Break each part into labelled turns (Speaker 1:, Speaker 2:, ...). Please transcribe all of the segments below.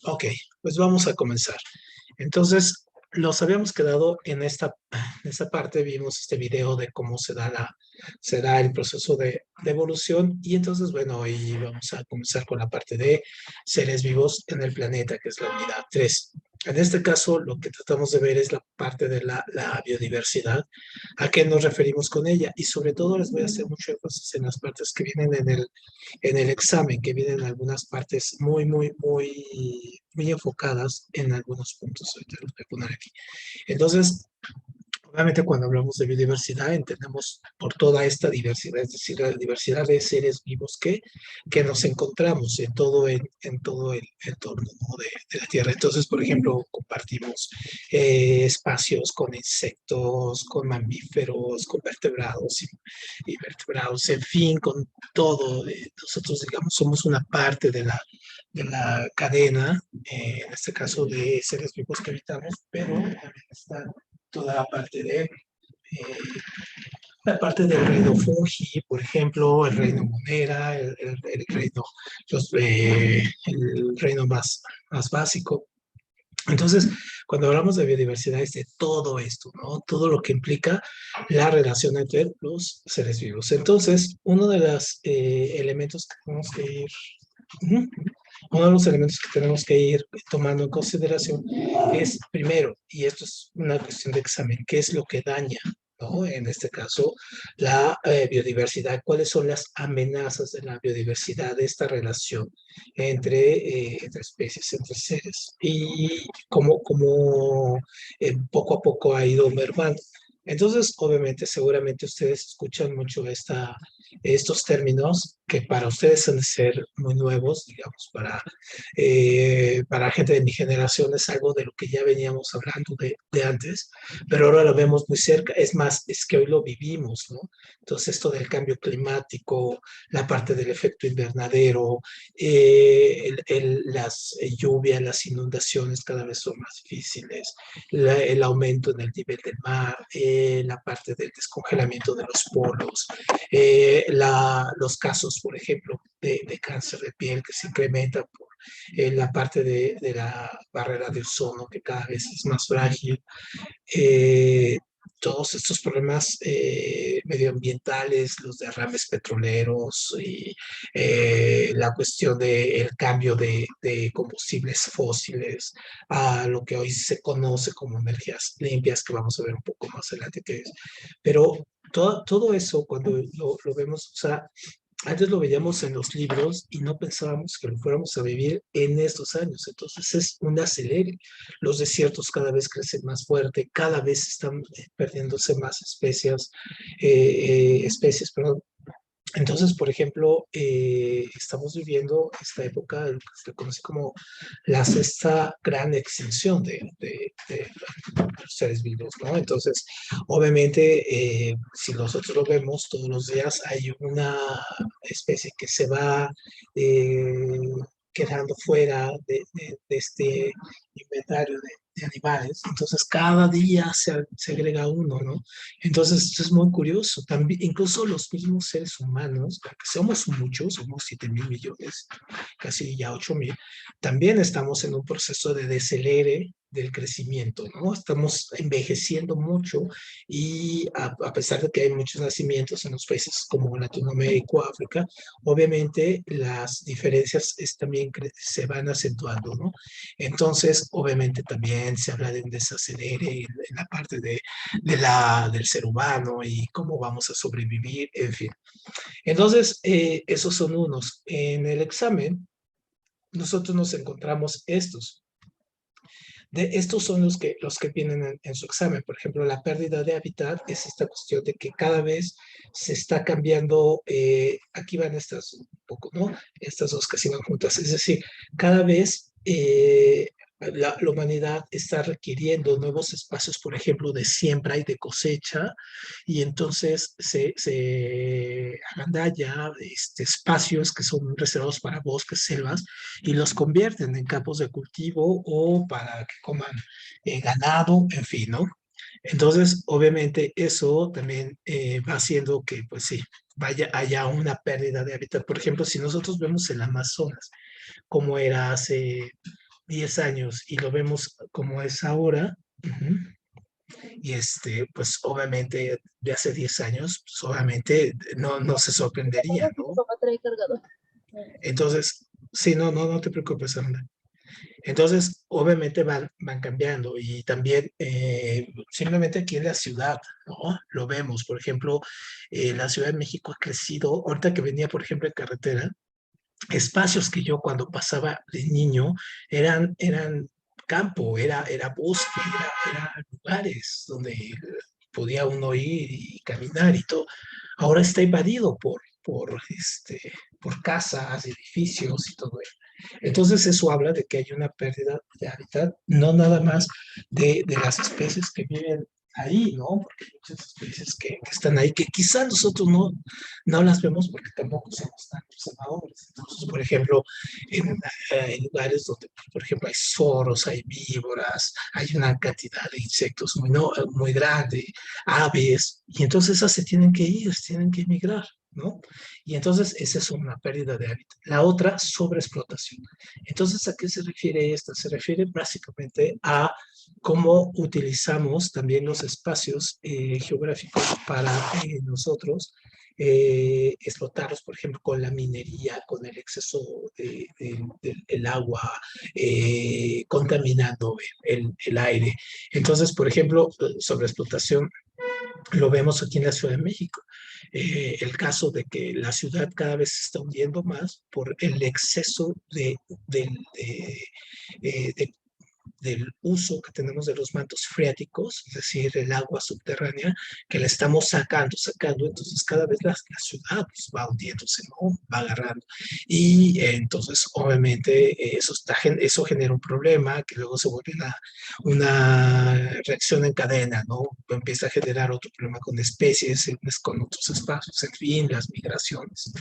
Speaker 1: Ok, pues vamos a comenzar. Entonces, nos habíamos quedado en esta parte, vimos este video de cómo se da el proceso de evolución y entonces, bueno, hoy vamos a comenzar con la parte de seres vivos en el planeta, que es la unidad 3. En este caso, lo que tratamos de ver es la parte de la biodiversidad, a qué nos referimos con ella y sobre todo les voy a hacer mucho énfasis en las partes que vienen en el examen, que vienen algunas partes muy enfocadas en algunos puntos. Ahorita los voy a poner aquí. Entonces, obviamente cuando hablamos de biodiversidad entendemos por toda esta diversidad, es decir, la diversidad de seres vivos que nos encontramos en todo el entorno, ¿no? de la Tierra. Entonces, por ejemplo, compartimos espacios con insectos, con mamíferos, con vertebrados y vertebrados, en fin, con todo. Nosotros, digamos, somos una parte de la cadena, en este caso de seres vivos que habitamos, pero también está toda la parte del reino fungi, por ejemplo, el reino monera, el reino, el reino más básico. Entonces, cuando hablamos de biodiversidad es de todo esto, ¿no? Todo lo que implica la relación entre los seres vivos. Entonces, uno de los elementos que tenemos que ir, uh-huh, uno de los elementos que tenemos que ir tomando en consideración es, primero, y esto es una cuestión de examen, ¿qué es lo que daña? ¿No? En este caso, la biodiversidad. ¿Cuáles son las amenazas de la biodiversidad, de esta relación entre especies, entre seres? Y cómo poco a poco ha ido mermando. Entonces, obviamente, seguramente ustedes escuchan mucho estos términos que para ustedes han de ser muy nuevos, digamos, para gente de mi generación es algo de lo que ya veníamos hablando de antes, pero ahora lo vemos muy cerca. Es más, es que hoy lo vivimos, ¿no? Entonces, esto del cambio climático, la parte del efecto invernadero, las lluvias, las inundaciones cada vez son más difíciles, el aumento en el nivel del mar, la parte del descongelamiento de los polos, los casos, por ejemplo, de cáncer de piel que se incrementa por la parte de la barrera de ozono que cada vez es más frágil, eh, todos estos problemas medioambientales, los derrames petroleros y la cuestión del cambio de combustibles fósiles a lo que hoy se conoce como energías limpias, que vamos a ver un poco más adelante qué es. Pero todo eso, cuando lo vemos, o sea, antes lo veíamos en los libros y no pensábamos que lo fuéramos a vivir en estos años. Entonces es un acelere. Los desiertos cada vez crecen más fuerte, cada vez están perdiéndose más especies, perdón. Entonces, por ejemplo, estamos viviendo esta época, lo que se conoce como la sexta gran extinción de los seres vivos, ¿no? Entonces, obviamente, si nosotros lo vemos todos los días, hay una especie que se va eh, quedando fuera de este inventario de animales. Entonces, cada día se agrega uno, ¿no? Entonces, esto es muy curioso. También, incluso los mismos seres humanos, porque somos muchos, somos 7.000 millones, casi ya 8.000, también estamos en un proceso de decelere del crecimiento, ¿no? Estamos envejeciendo mucho y a pesar de que hay muchos nacimientos en los países como Latinoamérica, África, obviamente las diferencias también se van acentuando, ¿no? Entonces, obviamente también se habla de un desacelere en la parte del ser humano y cómo vamos a sobrevivir, en fin. Entonces, esos son unos. En el examen, nosotros nos encontramos estos. Estos son los que vienen en su examen. Por ejemplo, la pérdida de hábitat es esta cuestión de que cada vez se está cambiando, aquí van estas un poco, ¿no? Estas dos casi van juntas. Es decir, cada vez la humanidad está requiriendo nuevos espacios, por ejemplo, de siembra y de cosecha, y entonces se agandalla espacios que son reservados para bosques, selvas, y los convierten en campos de cultivo o para que coman ganado, en fin, ¿no? Entonces, obviamente, eso también va haciendo que, pues sí, haya una pérdida de hábitat. Por ejemplo, si nosotros vemos el Amazonas, como era hace 10 años y lo vemos como es ahora, ujú, y pues obviamente de hace 10 años, pues obviamente no se sorprendería, ¿no?
Speaker 2: Papá trae cargador.
Speaker 1: Entonces, sí, no te preocupes, Amanda. Entonces, obviamente van cambiando y también simplemente aquí en la ciudad, ¿no? Lo vemos, por ejemplo, la Ciudad de México ha crecido, ahorita que venía, por ejemplo, en carretera, espacios que yo cuando pasaba de niño eran campo, era bosque, era lugares donde podía uno ir y caminar y todo. Ahora está invadido por casas, edificios y todo eso. Entonces eso habla de que hay una pérdida de hábitat, no nada más de las especies que viven ahí, ¿no? Porque hay muchas especies que están ahí, que quizás nosotros no las vemos porque tampoco somos tan observadores. Entonces, por ejemplo, en lugares donde, por ejemplo, hay zorros, hay víboras, hay una cantidad de insectos muy, no, muy grande, aves, y entonces esas se tienen que ir, se tienen que emigrar, ¿no? Y entonces esa es una pérdida de hábitat. La otra, sobreexplotación. Entonces, ¿a qué se refiere esta? Se refiere básicamente a cómo utilizamos también los espacios geográficos para nosotros explotarlos, por ejemplo, con la minería, con el exceso del agua, contaminando el aire. Entonces, por ejemplo, sobre explotación, lo vemos aquí en la Ciudad de México. El caso de que la ciudad cada vez se está hundiendo más por el exceso de del uso que tenemos de los mantos freáticos, es decir, el agua subterránea, que la estamos sacando, entonces cada vez la ciudad pues, va hundiéndose, ¿no? Va agarrando. Y entonces, obviamente, eso genera un problema que luego se vuelve una reacción en cadena, ¿no? Empieza a generar otro problema con especies, con otros espacios, en fin, las migraciones.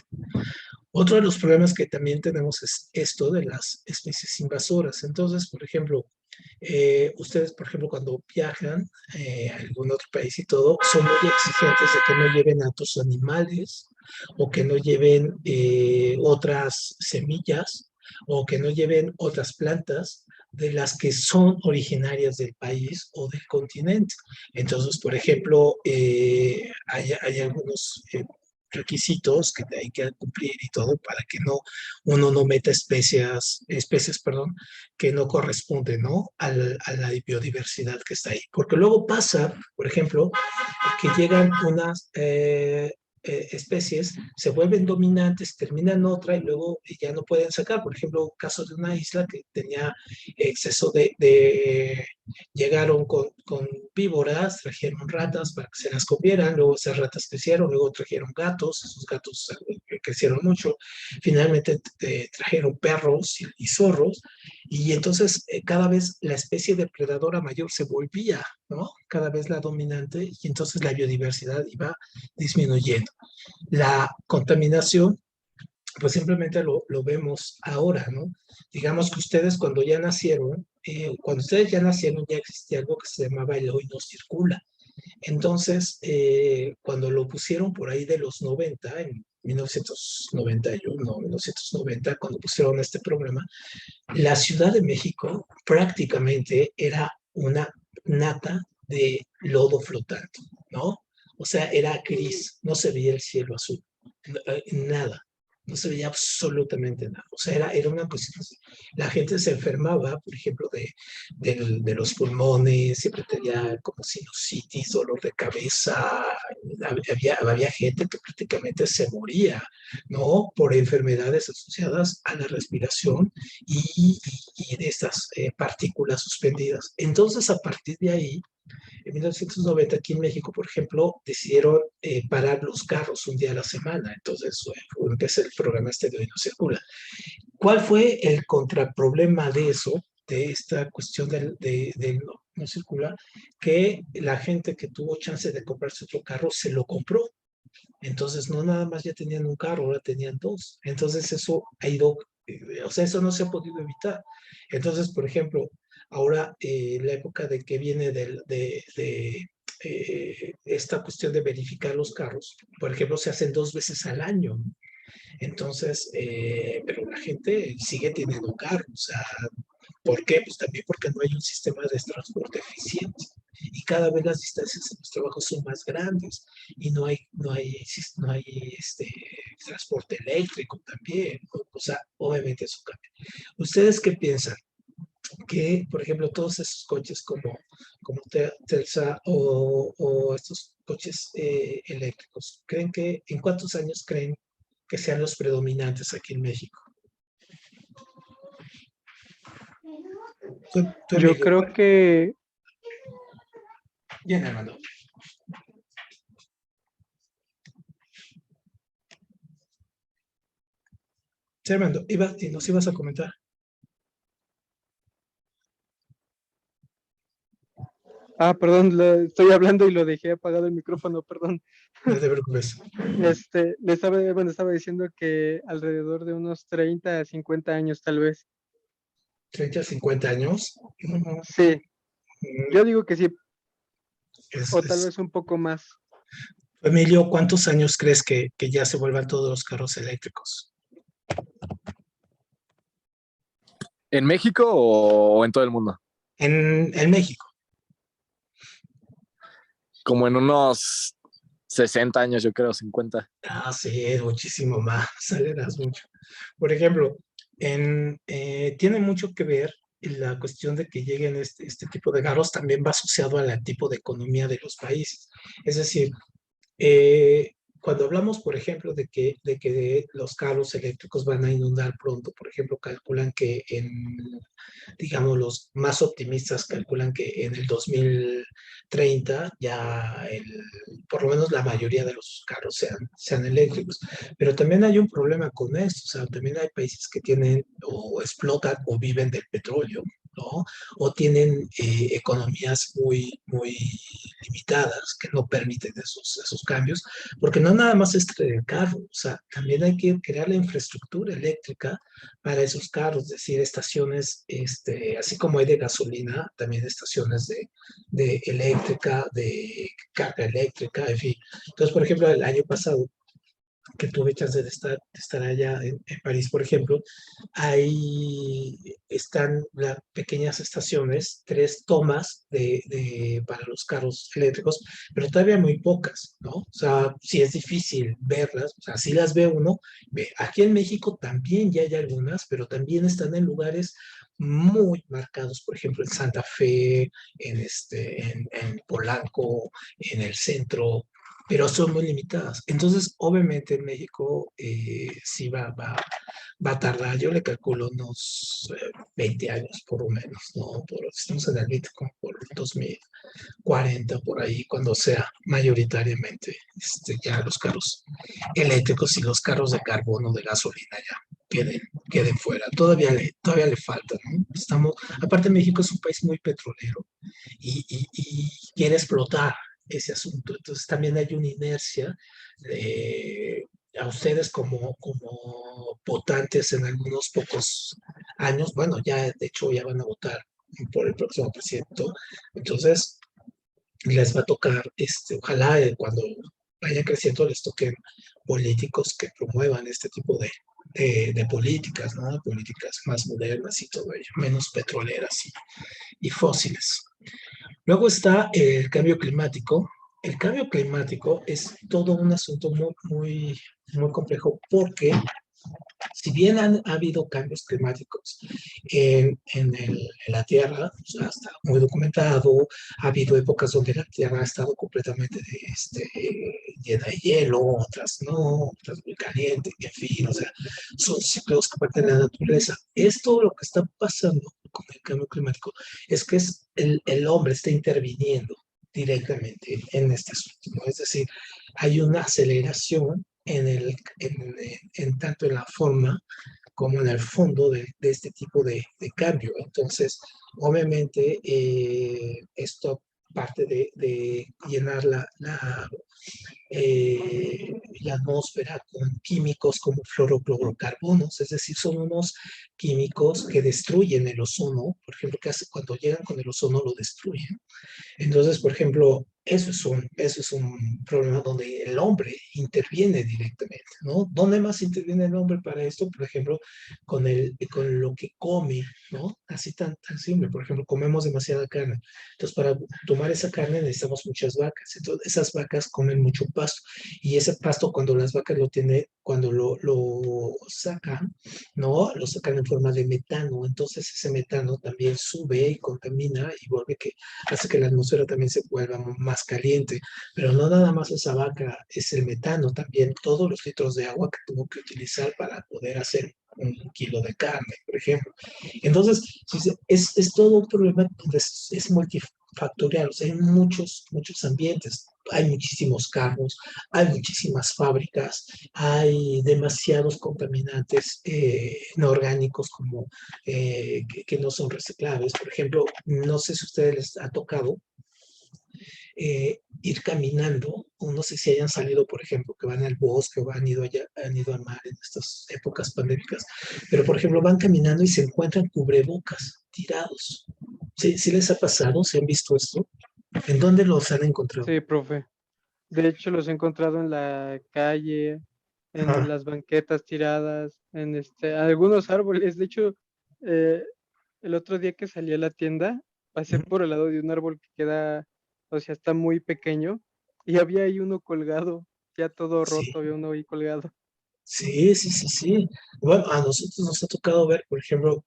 Speaker 1: Otro de los problemas que también tenemos es esto de las especies invasoras. Entonces, por ejemplo, ustedes, por ejemplo, cuando viajan a algún otro país y todo, son muy exigentes de que no lleven a otros animales o que no lleven otras semillas o que no lleven otras plantas de las que son originarias del país o del continente. Entonces, por ejemplo, hay algunos requisitos que hay que cumplir y todo para que uno no meta especies, perdón, que no corresponden, ¿no? A la biodiversidad que está ahí. Porque luego pasa, por ejemplo, que llegan unas especies, se vuelven dominantes, terminan otra y luego ya no pueden sacar. Por ejemplo, caso de una isla que tenía exceso llegaron con víboras, trajeron ratas para que se las comieran, luego esas ratas crecieron, luego trajeron gatos, esos gatos crecieron mucho, finalmente trajeron perros y zorros, y entonces cada vez la especie depredadora mayor se volvía, ¿no? Cada vez la dominante, y entonces la biodiversidad iba disminuyendo. La contaminación, pues simplemente lo vemos ahora, ¿no? Digamos que ustedes cuando ustedes ya nacieron ya existía algo que se llamaba el hoy no circula. Entonces, cuando lo pusieron por ahí de los 90, en 1991, 1990, cuando pusieron este programa, la Ciudad de México prácticamente era una nata de lodo flotante, ¿no? O sea, era gris, no se veía el cielo azul, nada, no se veía absolutamente nada. O sea, era una cuestión así. La gente se enfermaba, por ejemplo, de los pulmones, siempre tenía como sinusitis, dolor de cabeza, había gente que prácticamente se moría, ¿no? Por enfermedades asociadas a la respiración y de estas partículas suspendidas. Entonces, a partir de ahí, en 1990 aquí en México, por ejemplo, decidieron parar los carros un día a la semana. Entonces, empecé el programa este de Hoy No Circula. ¿Cuál fue el contraproblema de eso, de esta cuestión del no circula? Que la gente que tuvo chance de comprarse otro carro se lo compró. Entonces, no nada más ya tenían un carro, ahora tenían dos. Entonces, eso ha ido, o sea, eso no se ha podido evitar. Entonces, por ejemplo, ahora la época de que viene esta cuestión de verificar los carros, por ejemplo, se hacen 2 veces al año. Entonces, pero la gente sigue teniendo carro, o sea, ¿Por qué? Pues también porque no hay un sistema de transporte eficiente y cada vez las distancias en los trabajos son más grandes y no hay transporte eléctrico también, ¿no? O sea, obviamente eso cambia. ¿Ustedes qué piensan? Que, por ejemplo, todos esos coches como Tesla o estos coches eléctricos, ¿en cuántos años creen que sean los predominantes aquí en México? Tú,
Speaker 2: Yo
Speaker 1: Emilio,
Speaker 2: creo que
Speaker 1: bien, Armando. Sí, Armando, y nos ibas a comentar.
Speaker 2: Perdón, estoy hablando y lo dejé apagado el micrófono, perdón.
Speaker 1: No te preocupes.
Speaker 2: Estaba diciendo que alrededor de unos 30 a 50 años tal vez.
Speaker 1: 30, 50 años.
Speaker 2: Sí,
Speaker 1: Mm,
Speaker 2: yo digo que sí,
Speaker 1: Es,
Speaker 2: o tal
Speaker 1: es-
Speaker 2: vez un poco más.
Speaker 1: Emilio, ¿cuántos años crees que ya se vuelvan todos los carros eléctricos?
Speaker 3: ¿En México o en todo el mundo?
Speaker 1: En México.
Speaker 3: Como en unos 60 años, yo creo, 50.
Speaker 1: Sí, es muchísimo más, aceleras mucho. Por ejemplo, tiene mucho que ver la cuestión de que lleguen este tipo de carros, también va asociado al tipo de economía de los países. Es decir, eh, cuando hablamos, por ejemplo, de que los carros eléctricos van a inundar pronto, por ejemplo, calculan que digamos, los más optimistas calculan que en el 2030 ya por lo menos la mayoría de los carros sean eléctricos. Pero también hay un problema con esto, o sea, también hay países que tienen o explotan o viven del petróleo, ¿no? O tienen economías muy, muy limitadas que no permiten esos cambios, porque no nada más es traer el carro, o sea, también hay que crear la infraestructura eléctrica para esos carros, es decir, estaciones, así como hay de gasolina, también estaciones de eléctrica, de carga eléctrica, en fin. Entonces, por ejemplo, el año pasado que tuve chance de estar allá en París, por ejemplo, ahí están las pequeñas estaciones, 3 tomas para los carros eléctricos, pero todavía muy pocas, ¿no? O sea, sí es difícil verlas, o sea, sí las ve uno. Aquí en México también ya hay algunas, pero también están en lugares muy marcados, por ejemplo, en Santa Fe, en Polanco, en el centro, pero son muy limitadas. Entonces, obviamente en México sí va a tardar, yo le calculo unos 20 años por lo menos, ¿no? Estamos en el 20 como por 2040, por ahí, cuando sea mayoritariamente ya los carros eléctricos y los carros de carbono, de gasolina ya queden fuera. Todavía le falta, ¿no? Aparte México es un país muy petrolero y quiere explotar ese asunto. Entonces también hay una inercia a ustedes como votantes en algunos pocos años. Bueno, ya de hecho ya van a votar por el próximo presidente. Entonces les va a tocar, ojalá cuando vaya creciendo les toquen políticos que promuevan este tipo de políticas, ¿no? Políticas más modernas y todo ello, menos petroleras y fósiles. Luego está el cambio climático. El cambio climático es todo un asunto muy, muy, muy complejo porque si bien ha habido cambios climáticos en la Tierra, o sea, está muy documentado, ha habido épocas donde la Tierra ha estado completamente llena de hielo, otras no, otras muy caliente, en fin, o sea, son ciclos que parten de la naturaleza. Esto lo que está pasando con el cambio climático es que el hombre está interviniendo directamente en este asunto, ¿no? Es decir, hay una aceleración en tanto en la forma como en el fondo de este tipo de cambio. Entonces, obviamente, esto parte de llenar la atmósfera con químicos como fluoroclorocarbonos, es decir, son unos químicos que destruyen el ozono, por ejemplo, que hace, cuando llegan con el ozono lo destruyen. Entonces, por ejemplo, eso es un problema donde el hombre interviene directamente, ¿no? ¿Dónde más interviene el hombre para esto? Por ejemplo, con lo que come, ¿no? Así tan simple. Por ejemplo, comemos demasiada carne. Entonces, para tomar esa carne necesitamos muchas vacas. Entonces, esas vacas comen mucho pasto. Y ese pasto, cuando las vacas lo tienen, cuando lo sacan, ¿no? Lo sacan en forma de metano. Entonces, ese metano también sube y contamina y vuelve que hace que la atmósfera también se vuelva más caliente. Pero no nada más esa vaca, es el metano, también todos los litros de agua que tuvo que utilizar para poder hacer un kilo de carne, por ejemplo. Entonces, es todo un problema donde es multifactorial, o sea, hay muchos ambientes. Hay muchísimos carros, hay muchísimas fábricas, hay demasiados contaminantes no orgánicos como que no son reciclables. Por ejemplo, no sé si a ustedes les ha tocado ir caminando, o no sé si hayan salido, por ejemplo, que van al bosque o han ido al mar en estas épocas pandémicas, pero por ejemplo van caminando y se encuentran cubrebocas tirados. ¿Sí, sí les ha pasado? ¿Se han visto esto? ¿En dónde los han encontrado?
Speaker 2: Sí, profe. De hecho, los he encontrado en la calle, en
Speaker 1: Ajá,
Speaker 2: las banquetas tiradas, en algunos árboles. De heo, eh, el otro día que salí a la tienda, pasé
Speaker 1: ujú,
Speaker 2: por el lado de un árbol que queda, o sea, está muy pequeño, y había ahí uno colgado, ya todo roto,
Speaker 1: sí,
Speaker 2: había uno ahí colgado.
Speaker 1: sí. Bueno, a nosotros nos ha tocado ver, por ejemplo,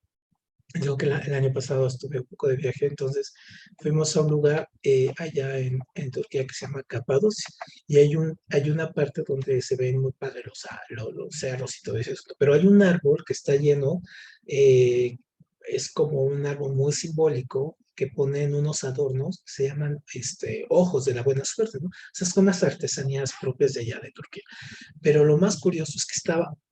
Speaker 1: yo que el año pasado estuve un poco de viaje, entonces fuimos a un lugar allá en Turquía que se llama Capadocia y hay una parte donde se ven muy padres los cerros y todo eso, pero hay un árbol que está lleno, eh, es como un árbol muy simbólico que ponen unos adornos que se llaman ojos de la buena suerte, ¿no? O sea, son las artesanías propias de allá de Turquía. Pero lo más curioso es que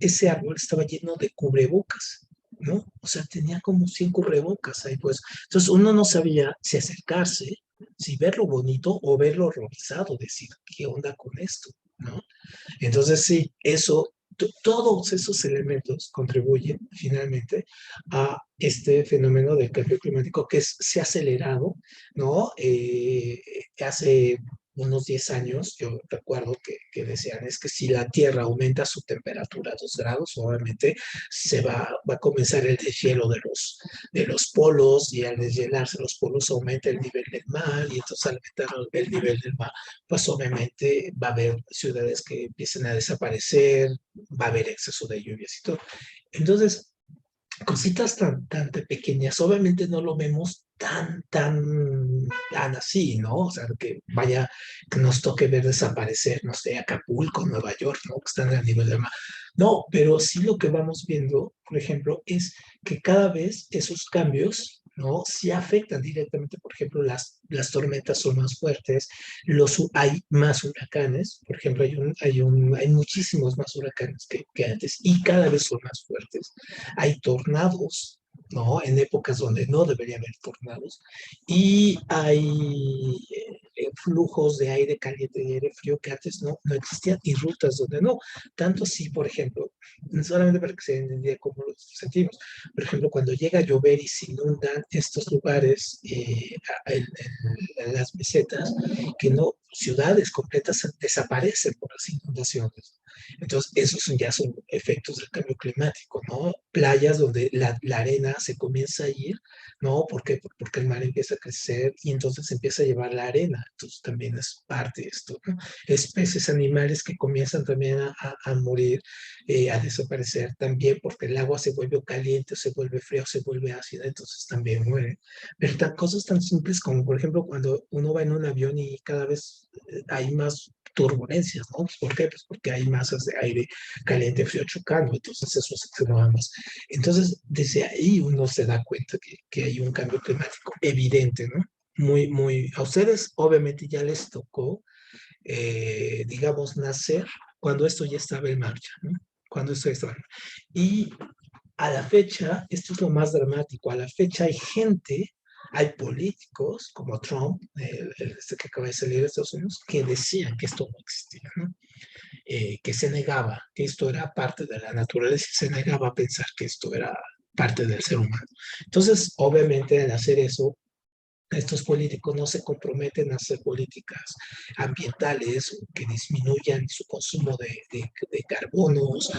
Speaker 1: ese árbol estaba lleno de cubrebocas, ¿no? O sea, tenía como 100 cubrebocas ahí, pues. Entonces uno no sabía si acercarse, si verlo bonito o verlo horrorizado, decir, ¿qué onda con esto? ¿No? Entonces sí, todos esos elementos contribuyen finalmente a este fenómeno del cambio climático que se ha acelerado, ¿no? Hace unos 10 años, yo recuerdo que decían, es que si la Tierra aumenta su temperatura a 2 grados, obviamente va a comenzar el deshielo de los polos y al deshielarse los polos aumenta el nivel del mar y entonces al aumentar el nivel del mar pues obviamente va a haber ciudades que empiecen a desaparecer, va a haber exceso de lluvias y todo. Entonces, cositas tan pequeñas, obviamente no lo vemos tan así, ¿no? O sea, que nos toque ver desaparecer, no sé, Acapulco, Nueva York, ¿no? Que están a nivel del mar. No, pero sí lo que vamos viendo, por ejemplo, es que cada vez esos cambios, ¿no? Sí afectan directamente, por ejemplo, las tormentas son más fuertes, hay más huracanes, por ejemplo, hay muchísimos más huracanes que antes y cada vez son más fuertes, hay tornados, ¿no? En épocas donde no debería haber tornados, y hay flujos de aire caliente y aire frío que antes no existían, y rutas donde no. Tanto así, por ejemplo, solamente para que se entienda cómo lo sentimos, por ejemplo, cuando llega a llover y se inundan estos lugares en las mesetas, que no, ciudades completas desaparecen por las inundaciones. Entonces, ya son efectos del cambio climático, ¿no? Playas donde la arena se comienza a ir, ¿no? ¿Por qué? Porque el mar empieza a crecer y entonces empieza a llevar la arena. Entonces, también es parte de esto, ¿no? Especies animales que comienzan también a morir, a desaparecer también porque el agua se vuelve caliente, se vuelve fría, se vuelve ácida, entonces también mueren. Pero cosas tan simples como, por ejemplo, cuando uno va en un avión y cada vez hay más turbulencias, ¿no? ¿Por qué? Pues porque hay masas de aire caliente, frío chocando, entonces eso se accelera más. Entonces, desde ahí uno se da cuenta que hay un cambio climático evidente, ¿no? A ustedes obviamente ya les tocó, digamos, nacer cuando esto ya estaba en marcha, ¿no? Cuando esto ya estaba en marcha. Y a la fecha, esto es lo más dramático, a la fecha hay gente Hay políticos como Trump, este que acaba de salir de Estados Unidos, que decían que esto no existía, ¿no? Que se negaba, que esto era parte de la naturaleza y se negaba a pensar que esto era parte del ser humano. Entonces, obviamente, al hacer eso, estos políticos no se comprometen a hacer políticas ambientales que disminuyan su consumo de carbonos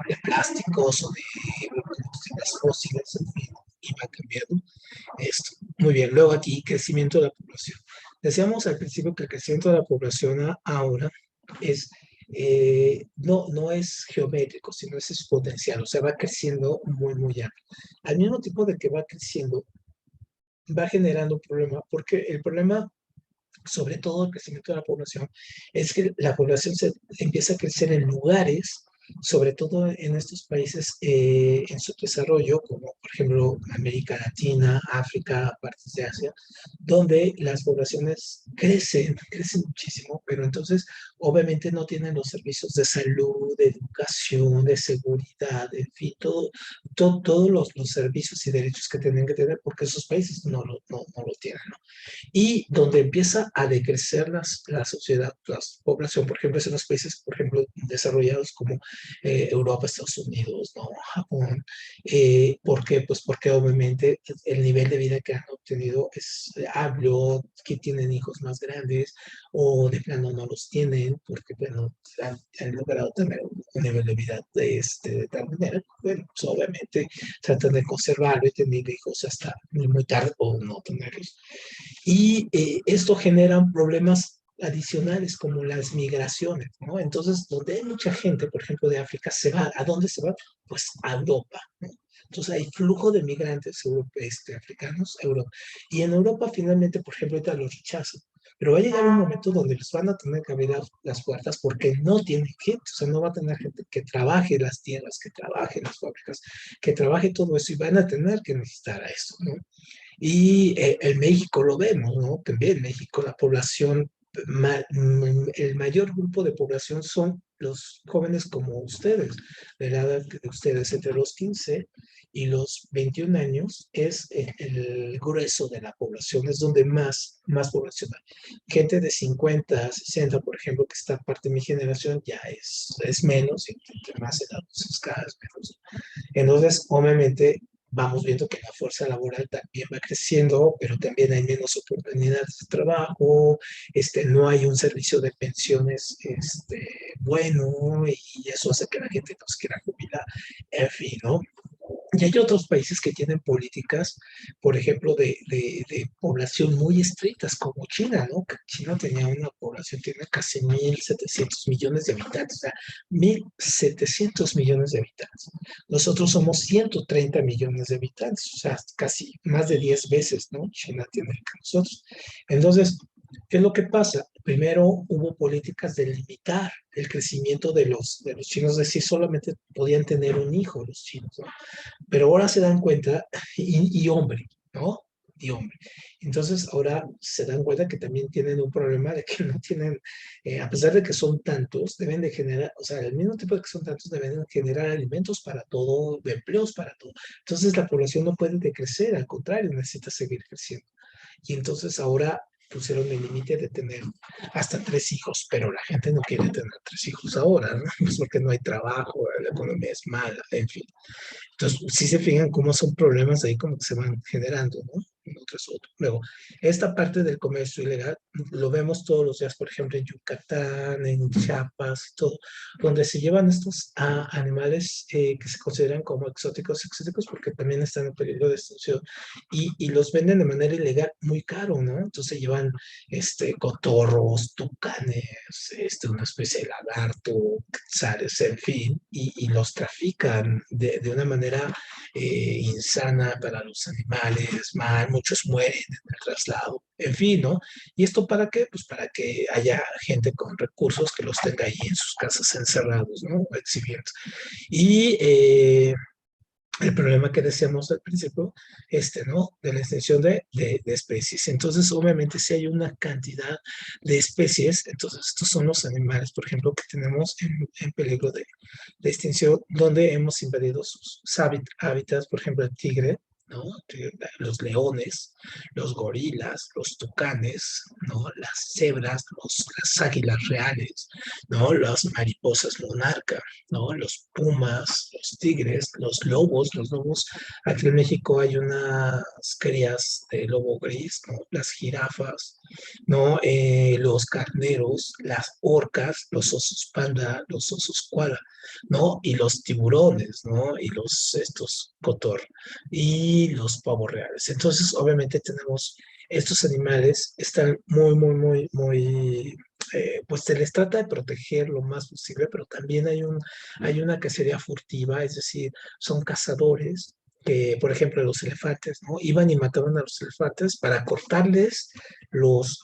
Speaker 1: de plásticos o de combustibles fósiles, en fin, y va cambiando esto. Muy bien, luego aquí, crecimiento de la población. Decíamos al principio que el crecimiento de la población ahora es, no es geométrico, sino es exponencial, o sea, va creciendo muy, muy amplio. Al mismo tiempo de que va creciendo, va generando un problema, porque el problema, sobre todo el crecimiento de la población, es que la población se empieza a crecer en lugares, sobre todo en estos países en subdesarrollo, como por ejemplo América Latina, África, partes de Asia, donde las poblaciones crecen muchísimo, pero entonces obviamente no tienen los servicios de salud, de educación, de seguridad, en fin, todos los servicios y derechos que tienen que tener, porque esos países no lo tienen, ¿no? Y donde empieza a decrecer la sociedad, la población, por ejemplo, es en los países, por ejemplo, desarrollados como Europa, Estados Unidos, ¿no? Japón. ¿Por qué? Pues porque obviamente el nivel de vida que han obtenido es amplio, que tienen hijos más grandes o de plano no los tienen, porque, bueno, han logrado tener un nivel de vida de tal manera, bueno, pues obviamente tratan de conservarlo y tener hijos hasta muy tarde o no tenerlos. Y esto genera problemas adicionales como las migraciones, ¿no? Entonces, donde hay mucha gente, por ejemplo, de África, se va. ¿A dónde se va? Pues a Europa, ¿no? Entonces hay flujo de migrantes africanos a Europa. Y en Europa finalmente, por ejemplo, ahorita los rechazan. Pero va a llegar un momento donde les van a tener que abrir las puertas porque no tienen gente, o sea, no va a tener gente que trabaje las tierras, que trabaje las fábricas, que trabaje todo eso y van a tener que necesitar a esto, ¿no? Y en México lo vemos, ¿no? También en México la población, el mayor grupo de población son los jóvenes como ustedes, de la edad de ustedes, entre los 15 y los 21 años es el grueso de la población, es donde más población hay. Gente de 50, 60, por ejemplo, que está parte de mi generación, ya es menos, y entre más edad, pues es cada vez menos. Entonces, obviamente, vamos viendo que la fuerza laboral también va creciendo, pero también hay menos oportunidades de trabajo, no hay un servicio de pensiones bueno, y eso hace que la gente no se quiera jubilar, en fin, ¿no? Y hay otros países que tienen políticas, por ejemplo, de población muy estrictas, como China, ¿no? Que China tenía una población, tiene casi 1.700 millones de habitantes, o sea, 1.700 millones de habitantes. Nosotros somos 130 millones de habitantes, o sea, casi más de 10 veces, ¿no? China tiene que nosotros. Entonces, ¿qué es lo que pasa? Primero hubo políticas de limitar el crecimiento de los chinos, es decir, solamente podían tener un hijo los chinos, ¿no? Pero ahora se dan cuenta, y hombre, ¿no? Y hombre. Entonces ahora se dan cuenta que también tienen un problema de que no tienen, a pesar de que son tantos, deben de generar, o sea, al mismo tiempo de que son tantos, deben de generar alimentos para todo, empleos para todo. Entonces la población no puede decrecer, al contrario, necesita seguir creciendo. Y entonces ahora pusieron el límite de tener hasta 3 hijos, pero la gente no quiere tener 3 hijos ahora, ¿no? Pues porque no hay trabajo, la economía es mala, en fin. Entonces, sí se fijan cómo son problemas ahí como que se van generando, ¿no? Uno tras otro. Luego, esta parte del comercio ilegal lo vemos todos los días, por ejemplo, en Yucatán, en Chiapas, todo, donde se llevan estos animales que se consideran como exóticos, porque también están en peligro de extinción, y los venden de manera ilegal muy caro, ¿no? Entonces llevan cotorros, tucanes, una especie de lagarto, quetzales, en fin, y los trafican de una manera insana para los animales, mal, muchos mueren en el traslado, en fin, ¿no? ¿Y esto para qué? Pues para que haya gente con recursos que los tenga ahí en sus casas encerrados, ¿no? Exhibiendo. Y el problema que decíamos al principio, ¿no? De la extinción de especies. Entonces, obviamente, si hay una cantidad de especies, entonces estos son los animales, por ejemplo, que tenemos en peligro de extinción, donde hemos invadido sus hábitats, por ejemplo, el tigre, ¿no? Los leones, los gorilas, los tucanes, ¿no? Las cebras, las águilas reales, ¿no? Las mariposas monarca, ¿no? Los pumas, los tigres, los lobos. Aquí en México hay unas crías de lobo gris, ¿no? Las jirafas, ¿no? Los carneros, las orcas, los osos panda, los osos koala, ¿no? Y los tiburones, ¿no? Y estos cotor y los pavos reales. Entonces, obviamente tenemos estos animales, están pues se les trata de proteger lo más posible, pero también hay una cacería furtiva, es decir, son cazadores que, por ejemplo, los elefantes, ¿no? Iban y mataban a los elefantes para cortarles los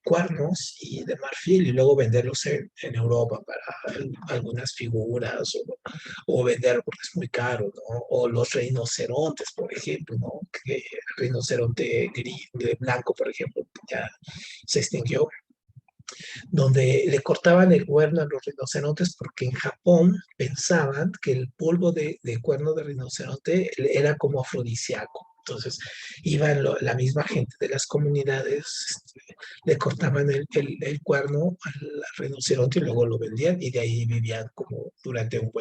Speaker 1: cuernos y de marfil y luego venderlos en Europa para algunas figuras o venderlo porque es muy caro, ¿no? O los rinocerontes, por ejemplo, ¿no? Que el rinoceronte gris, blanco, por ejemplo, ya se extinguió, donde le cortaban el cuerno a los rinocerontes porque en Japón pensaban que el polvo de cuerno de rinoceronte era como afrodisíaco. Entonces, la misma gente de las comunidades, le cortaban el cuerno al rinoceronte y luego lo vendían y de ahí vivían como durante un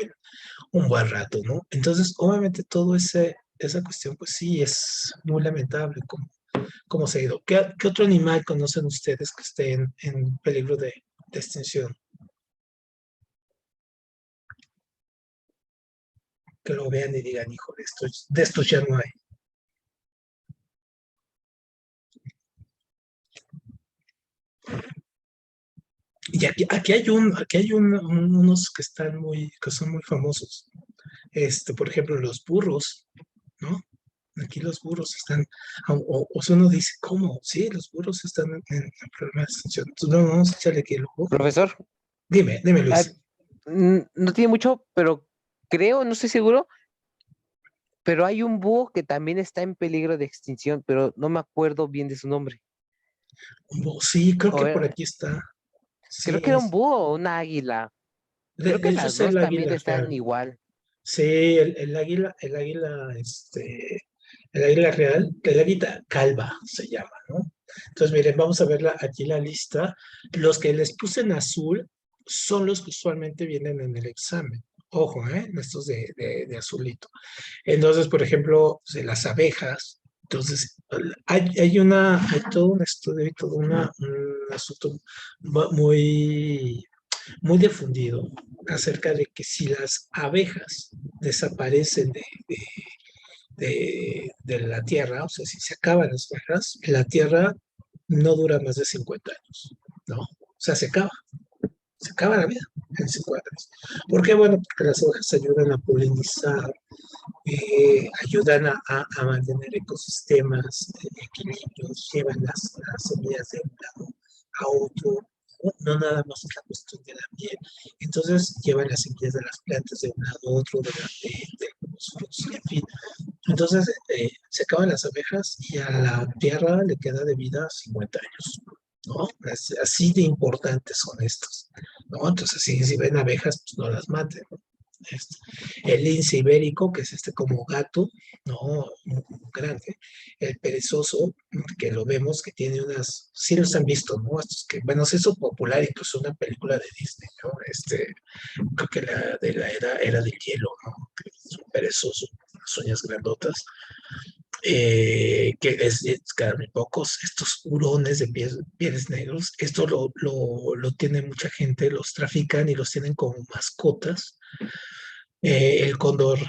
Speaker 1: buen rato, ¿no? Entonces, obviamente, esa cuestión, pues sí, es muy lamentable cómo se ha ido. ¿Qué otro animal conocen ustedes que esté en peligro de extinción? Que lo vean y digan, hijo, de estos ya no hay. Y aquí hay unos que que son muy famosos. Por ejemplo, los burros, ¿no? Aquí los burros están, o sea, uno dice, ¿cómo? Sí, los burros están en problema de extinción. Entonces, no, vamos a echarle aquí el ojo.
Speaker 4: Profesor,
Speaker 1: Dime,
Speaker 4: ah,
Speaker 1: Luis.
Speaker 4: no tiene mucho, pero creo, no estoy seguro, pero hay un búho que también está en peligro de extinción, pero no me acuerdo bien de su nombre.
Speaker 1: Sí, creo
Speaker 4: O
Speaker 1: que por
Speaker 4: era-
Speaker 1: aquí está.
Speaker 4: creo
Speaker 1: Sí,
Speaker 4: que era un búho o una águila. Creo
Speaker 1: de
Speaker 4: que
Speaker 1: hecho
Speaker 4: las
Speaker 1: es
Speaker 4: dos
Speaker 1: el
Speaker 4: también
Speaker 1: águila
Speaker 4: están
Speaker 1: real.
Speaker 4: igual.
Speaker 1: Sí, el águila real, el águila calva se llama, ¿no? Entonces, miren, vamos a ver aquí la lista. Los que les puse en azul son los que usualmente vienen en el examen. Ojo, ¿eh? Estos de azulito. Entonces, por ejemplo, de las abejas. Entonces, hay todo un estudio y todo un asunto muy muy difundido acerca de que si las abejas desaparecen de la Tierra, o sea, si se acaban las abejas, la Tierra no dura más de 50 años, ¿no? O sea, se acaba la vida en 50 años. ¿Por qué? Bueno, porque las abejas ayudan a polinizar, ayudan a mantener ecosistemas, equilibrios, llevan las semillas de un lado a otro, no nada más es la cuestión de la miel. Entonces llevan las semillas de las plantas de un lado a otro, de los frutos, en fin. Entonces se acaban las abejas y a la tierra le queda de vida 50 años. ¿No? Así de importantes son estos, ¿no? Entonces, si ven abejas, pues no las maten, ¿no? Este, el lince ibérico, que es como gato, ¿no? Muy grande. El perezoso, que lo vemos, que tiene sí los han visto, ¿no? Estos que, bueno, se hizo popular incluso una película de Disney, ¿no? Creo que de la era del hielo, ¿no? Que es un perezoso, las uñas grandotas, que quedan muy pocos, estos hurones de pieles negros, esto lo tiene mucha gente, los trafican y los tienen como mascotas. El cóndor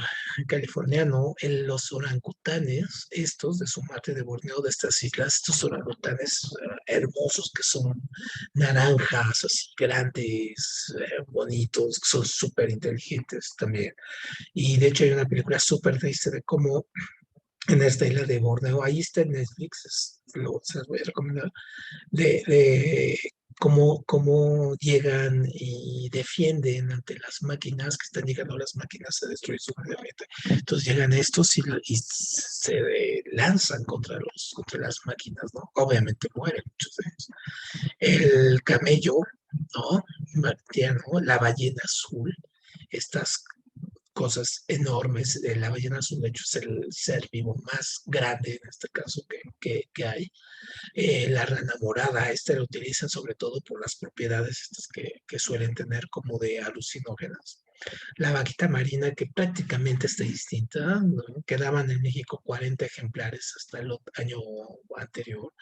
Speaker 1: californiano, los orangutanes, estos de Sumatra y de Borneo, de estas islas, estos orangutanes hermosos que son naranjas, así grandes, bonitos, que son súper inteligentes también. Y de hecho hay una película súper triste de cómo en esta isla de Borneo, ahí está en Netflix, se los voy a recomendar, de cómo llegan y defienden ante las máquinas que están llegando las máquinas a destruir su planeta. Entonces llegan estos y se lanzan contra las máquinas, ¿no? Obviamente mueren muchos de ellos. El camello, ¿no? Martiano, la ballena azul, estas cosas enormes. La ballena azul, de hecho, es el ser vivo más grande, en este caso, que hay. La rana morada, la utilizan sobre todo por las propiedades estas que suelen tener como de alucinógenas. La vaquita marina, que prácticamente está distinta, ¿no? Quedaban en México 40 ejemplares hasta el año anterior.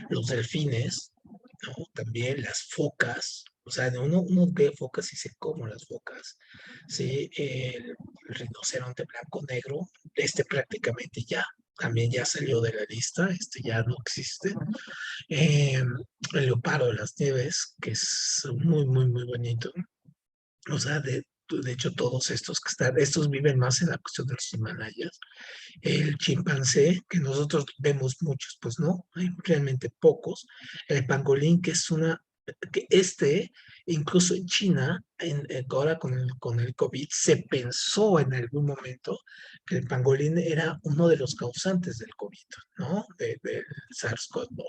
Speaker 1: Los delfines, ¿no? También las focas, o sea, uno ve focas y se come las focas, ¿sí? El rinoceronte blanco negro, prácticamente ya, también ya salió de la lista, ya no existe. Eh, el leopardo de las nieves, que es muy, muy, muy bonito. O sea, de hecho, todos estos estos viven más en la cuestión de los Himalayas. El chimpancé, que nosotros vemos muchos, pues no, hay realmente pocos. El pangolín, que es que incluso en China, ahora con el COVID, se pensó en algún momento que el pangolín era uno de los causantes del COVID, ¿no? Del SARS-CoV-2.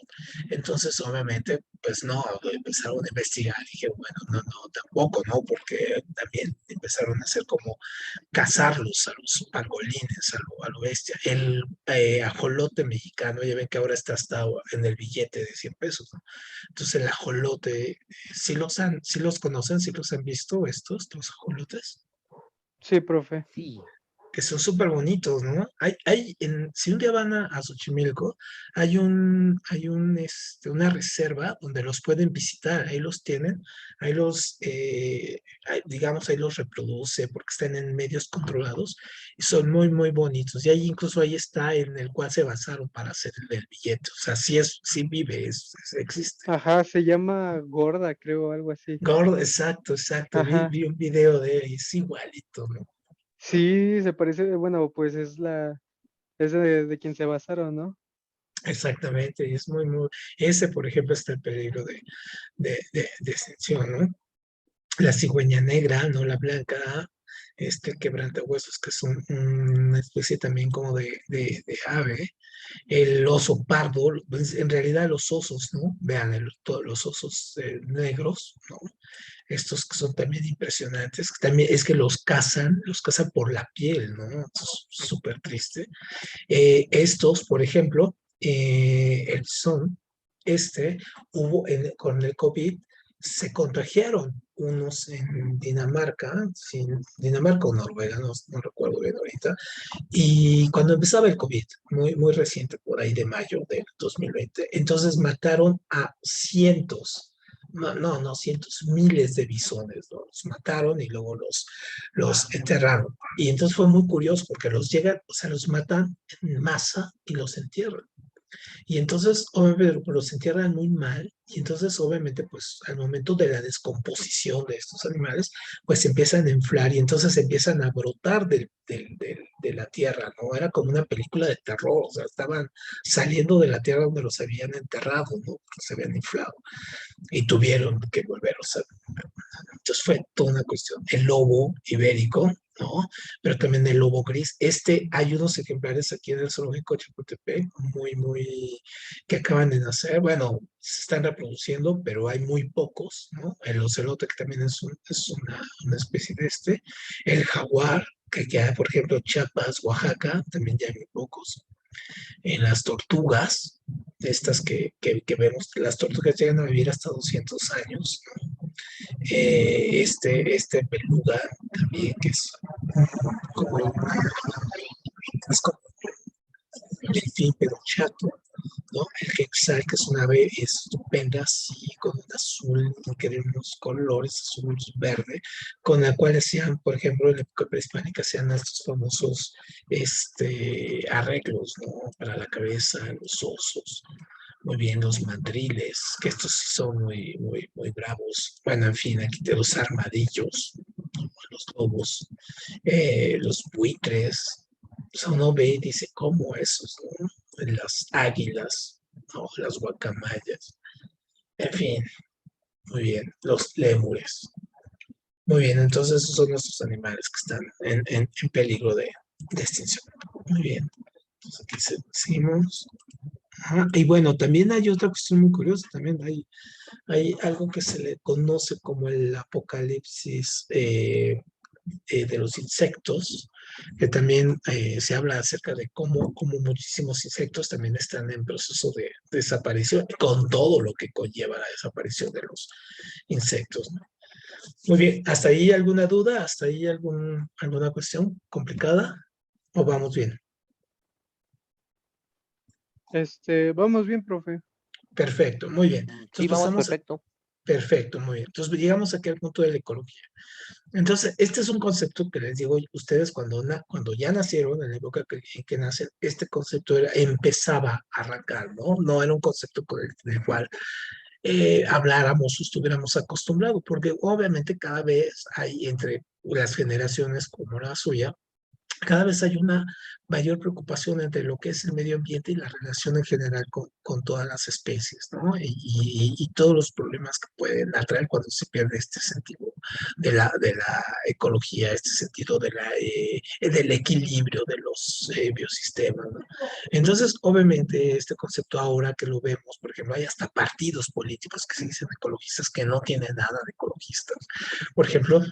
Speaker 1: Entonces, obviamente, pues no, empezaron a investigar y dije, bueno, no, tampoco, ¿no? Porque también empezaron a hacer como cazarlos a los pangolines, a lo bestia. El ajolote mexicano, ya ven que ahora está hasta en el billete de 100 pesos, ¿no? Entonces el ajolote, ¿sí los conocen? ¿Sí los han visto los ajolotes?
Speaker 2: Sí, profe.
Speaker 4: Sí.
Speaker 1: Que son súper bonitos, ¿no? Si un día van a Xochimilco, una reserva donde los pueden visitar, ahí los tienen, digamos, ahí los reproduce porque están en medios controlados y son muy, muy bonitos. Y ahí incluso ahí está en el cual se basaron para hacer el billete. O sea, sí vive, existe.
Speaker 2: Ajá, se llama Gorda, creo, algo así.
Speaker 1: Gordo, exacto, exacto. Vi,
Speaker 2: Ajá.
Speaker 1: vi un video de él y es igualito, ¿no?
Speaker 2: Sí, se parece, bueno, pues es de quien se basaron, ¿no?
Speaker 1: Exactamente, y es muy, muy, ese por ejemplo está el peligro de extinción, ¿no? La cigüeña negra, no la blanca, quebrantahuesos, que es una especie también como de ave, el oso pardo, pues, en realidad los osos, ¿no? Vean, todos los osos negros, ¿no? Estos que son también impresionantes, que también es que los cazan por la piel, ¿no? Es súper triste. Estos, por ejemplo, el son, con el COVID, se contagiaron unos en Dinamarca, Dinamarca o Noruega, no recuerdo bien ahorita, y cuando empezaba el COVID, muy, muy reciente, por ahí de mayo del 2020, entonces mataron a cientos, no cientos, miles de bisones, ¿no? Los mataron y luego los enterraron. Y entonces fue muy curioso porque o sea, los matan en masa y los entierran. Y entonces, obviamente, los entierran muy mal, y entonces, obviamente, pues al momento de la descomposición de estos animales, pues se empiezan a inflar y entonces empiezan a brotar de la tierra, ¿no? Era como una película de terror, o sea, estaban saliendo de la tierra donde los habían enterrado, ¿no? Porque se habían inflado y tuvieron que volverlos a... Entonces fue toda una cuestión. El lobo ibérico, ¿no? Pero también el lobo gris. Hay unos ejemplares aquí en el zoológico de Chapultepec, muy, muy, que acaban de nacer. Bueno, se están reproduciendo, pero hay muy pocos, ¿no? El ocelote, que también es una especie de El jaguar, que ya, por ejemplo, Chiapas, Oaxaca, también ya hay muy pocos. En las tortugas, estas que vemos, las tortugas llegan a vivir hasta 200 años, ¿no? Beluga también, que es como un delfín, pero chato, ¿no? El quetzal, que es una ave estupenda, así, con un azul, unos colores, azul, verde, con la cual hacían, por ejemplo, en la época prehispánica, hacían estos famosos arreglos, ¿no? Para la cabeza, los osos. Muy bien, los mandriles, que estos sí son muy, muy, muy bravos. Bueno, en fin, aquí de los armadillos, los lobos, los buitres. O sea, uno ve y dice, ¿cómo esos, no? Las águilas, ¿no? Las guacamayas. En fin, muy bien, los lémures. Muy bien, entonces esos son nuestros animales que están en peligro de extinción. Muy bien, entonces aquí seguimos. Ajá. Y bueno, también hay otra cuestión muy curiosa, también hay algo que se le conoce como el apocalipsis de los insectos, que también se habla acerca de cómo muchísimos insectos también están en proceso de desaparición, con todo lo que conlleva la desaparición de los insectos, ¿no? Muy bien, ¿hasta ahí alguna duda? ¿Hasta ahí alguna cuestión complicada? ¿O vamos bien?
Speaker 2: Vamos bien, profe.
Speaker 1: Perfecto, muy bien.
Speaker 4: Sí,
Speaker 1: Entonces
Speaker 4: vamos
Speaker 1: pasamos
Speaker 4: perfecto.
Speaker 1: perfecto, muy bien. Entonces llegamos aquí al punto de la ecología. Entonces, este es un concepto que les digo, ustedes cuando ya nacieron, en la época en que nacen, este concepto empezaba a arrancar, ¿no? No era un concepto con el cual habláramos o estuviéramos acostumbrados, porque obviamente cada vez hay entre las generaciones como la suya, cada vez hay una mayor preocupación entre lo que es el medio ambiente y la relación en general con todas las especies, ¿no? Y todos los problemas que pueden atraer cuando se pierde este sentido de la ecología, este sentido del equilibrio de los biosistemas, ¿no? Entonces, obviamente, este concepto ahora que lo vemos, por ejemplo, hay hasta partidos políticos que se dicen ecologistas que no tienen nada de ecologistas, por ejemplo,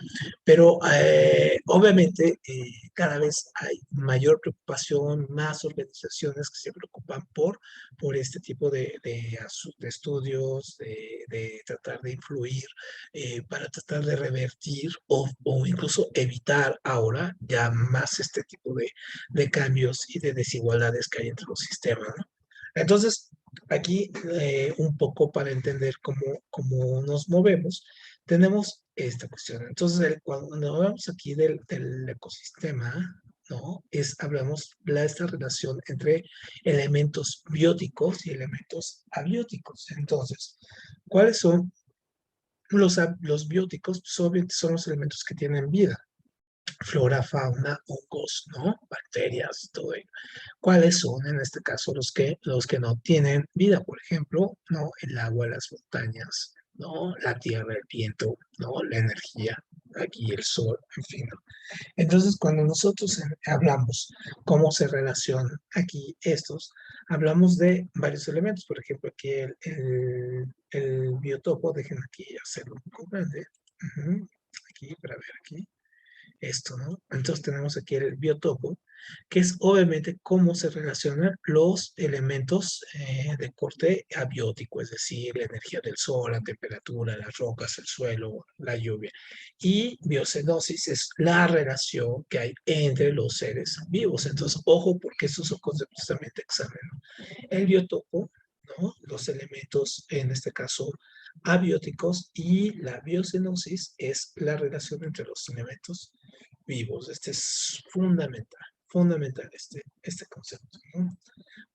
Speaker 1: pero obviamente cada vez hay mayor preocupación, más organizaciones que se preocupan por este tipo de estudios, de tratar de influir, para tratar de revertir o incluso evitar ahora ya más este tipo de cambios y de desigualdades que hay entre los sistemas, ¿no? Entonces, aquí un poco para entender cómo nos movemos, tenemos esta cuestión. Entonces, cuando hablamos aquí del ecosistema, ¿no? Hablamos de esta relación entre elementos bióticos y elementos abióticos. Entonces, ¿cuáles son los bióticos? Pues obviamente son los elementos que tienen vida. Flora, fauna, hongos, ¿no? Bacterias, todo ello. ¿Cuáles son en este caso los que no tienen vida? Por ejemplo, ¿no? El agua, las montañas, ¿no? La tierra, el viento, ¿no? La energía, aquí el sol, en fin, ¿no? Entonces, cuando nosotros hablamos cómo se relacionan aquí estos, hablamos de varios elementos. Por ejemplo, aquí el biotopo, dejen aquí hacerlo un poco grande. Aquí, para ver aquí esto, ¿no? Entonces tenemos aquí el biotopo, que es obviamente cómo se relacionan los elementos de corte abiótico, es decir, la energía del sol, la temperatura, las rocas, el suelo, la lluvia. Y biocenosis es la relación que hay entre los seres vivos. Entonces, ojo, porque estos son conceptos también de examen, ¿no? El biotopo, ¿no? Los elementos, en este caso, abióticos, y la biocenosis es la relación entre los elementos vivos. Este es fundamental este concepto, ¿no?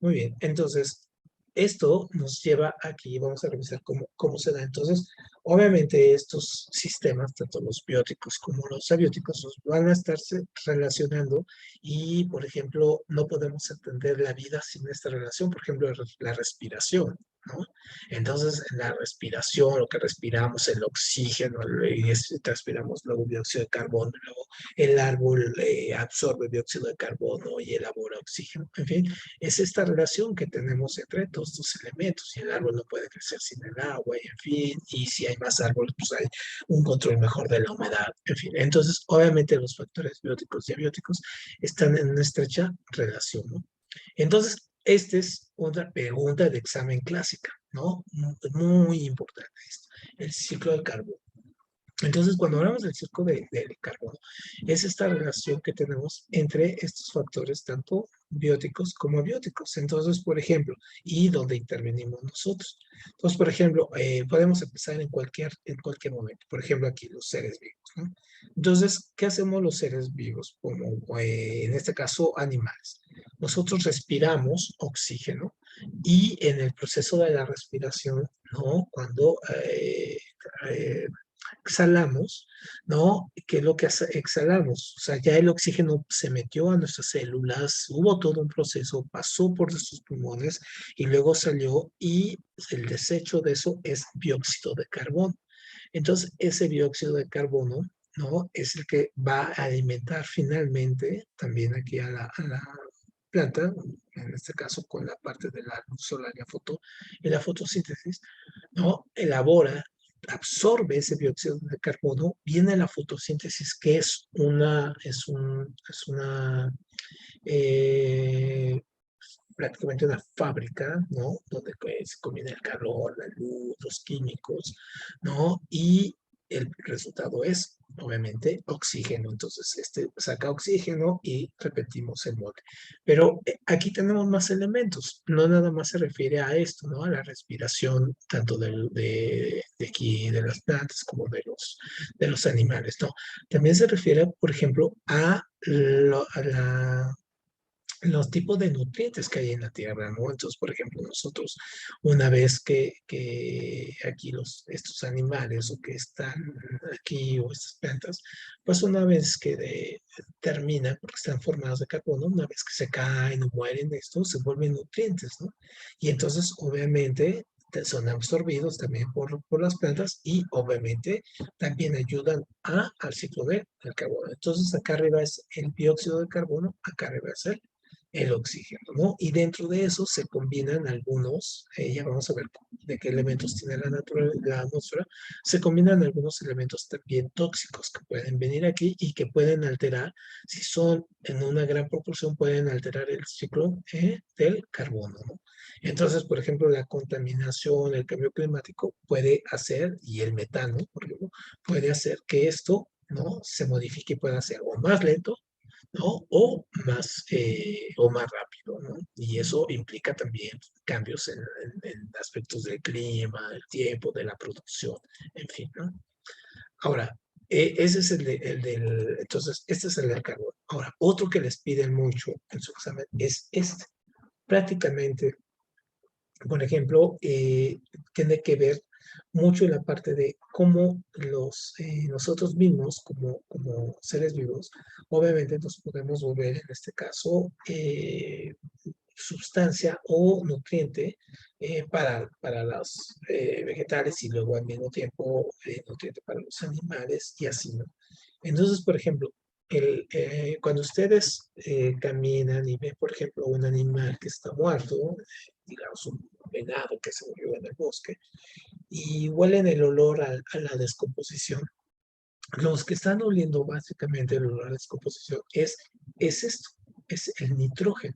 Speaker 1: Muy bien, entonces, esto nos lleva aquí, vamos a revisar cómo se da. Entonces, obviamente estos sistemas, tanto los bióticos como los abióticos, van a estarse relacionando y, por ejemplo, no podemos entender la vida sin esta relación, por ejemplo, la respiración, ¿no? Entonces, la respiración, lo que respiramos, el oxígeno, y transpiramos luego dióxido de carbono, luego el árbol absorbe dióxido de carbono y elabora oxígeno, en fin, es esta relación que tenemos entre todos estos elementos, y el árbol no puede crecer sin el agua, y en fin, y si hay más árboles, pues hay un control mejor de la humedad, en fin. Entonces, obviamente los factores bióticos y abióticos están en una estrecha relación, ¿no? Entonces, esta es otra pregunta de examen clásica, ¿no? Muy importante esto, el ciclo del carbono. Entonces, cuando hablamos del ciclo del carbono, es esta relación que tenemos entre estos factores, tanto bióticos como abióticos. Entonces, por ejemplo, y donde intervenimos nosotros. Entonces, por ejemplo, podemos empezar en cualquier momento. Por ejemplo, aquí los seres vivos, ¿no? Entonces, ¿qué hacemos los seres vivos? Como en este caso, animales. Nosotros respiramos oxígeno y en el proceso de la respiración, ¿no? Cuando exhalamos, ¿no? ¿Qué es lo que exhalamos? O sea, ya el oxígeno se metió a nuestras células, hubo todo un proceso, pasó por nuestros pulmones y luego salió, y el desecho de eso es dióxido de carbono. Entonces, ese dióxido de carbono, ¿no? Es el que va a alimentar finalmente también aquí a la planta, en este caso con la parte de la luz solar y la fotosíntesis, ¿no? Elabora absorbe ese dióxido de carbono, viene la fotosíntesis, que es eh, prácticamente una fábrica, ¿no? Donde se combina el calor, la luz, los químicos, ¿no? Y el resultado es, obviamente, oxígeno. Entonces, saca oxígeno y repetimos el molde. Pero aquí tenemos más elementos. No nada más se refiere a esto, ¿no? A la respiración, tanto de aquí, de las plantas, como de los animales, ¿no? También se refiere, por ejemplo, a los tipos de nutrientes que hay en la tierra, ¿no? Entonces, por ejemplo, nosotros, una vez que aquí estos animales o que están aquí o estas plantas, pues una vez que terminan, porque están formadas de carbono, una vez que se caen o mueren estos, se vuelven nutrientes, ¿no? Y entonces, obviamente, son absorbidos también por las plantas y obviamente también ayudan al ciclo del carbono. Entonces acá arriba es el dióxido de carbono, acá arriba es el oxígeno, ¿no? Y dentro de eso se combinan algunos, ya vamos a ver de qué elementos tiene la atmósfera, se combinan algunos elementos también tóxicos que pueden venir aquí y que pueden alterar, si son en una gran proporción, pueden alterar el ciclo del carbono, ¿no? Entonces, por ejemplo, la contaminación, el cambio climático puede hacer, y el metano, por ejemplo, puede hacer que esto, ¿no? Se modifique y pueda ser o más lento, ¿no? O más rápido, ¿no? Y eso implica también cambios en aspectos del clima, del tiempo, de la producción, en fin, ¿no? Ahora, ese es entonces, este es el del carbono. Ahora, otro que les piden mucho en su examen es este. Prácticamente, por ejemplo, tiene que ver mucho en la parte de cómo nosotros mismos, como seres vivos, obviamente nos podemos volver, en este caso, sustancia o nutriente para los vegetales y luego al mismo tiempo nutriente para los animales y así, ¿no? Entonces, por ejemplo, cuando ustedes caminan y ven, por ejemplo, un animal que está muerto, digamos un venado que se murió en el bosque, y huelen el olor a la descomposición, los que están oliendo básicamente el olor a la descomposición es esto, es el nitrógeno,